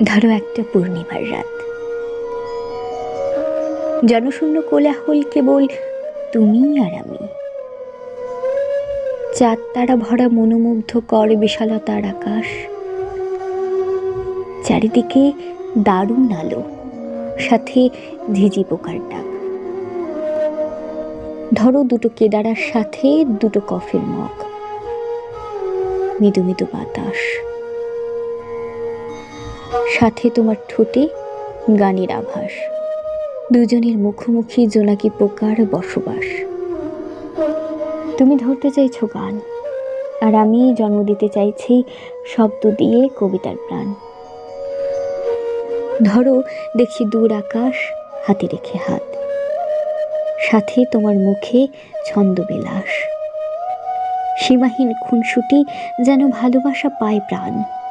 ধরো একটা পূর্ণিমার রাত, জনশূন্য কোলাহল, কেবল তুমি আর আমি। চাঁদ তারা ভরা মনোমুগ্ধকর বিশালতার আকাশ, চারিদিকে দারুণ আলো, সাথে ঝিঝি পোকার ডাক। ধরো দুটো কেদারার সাথে দুটো কফির মগ, মৃদু মৃদু বাতাস, সাথে তোমার ঠোঁটে গানের আভাস। দুজনের মুখোমুখি জোনাকি পোকার বসবাস। তুমি ধরতে চাইছো গান, আর আমি জন্ম দিতে চাইছি শব্দ দিয়ে কবিতার প্রাণ। ধরো দেখি দূর আকাশ, হাতে রেখে হাত, সাথে তোমার মুখে ছন্দবিলাস। সীমাহীন খুনসুটি, যেন ভালোবাসা পায় প্রাণ।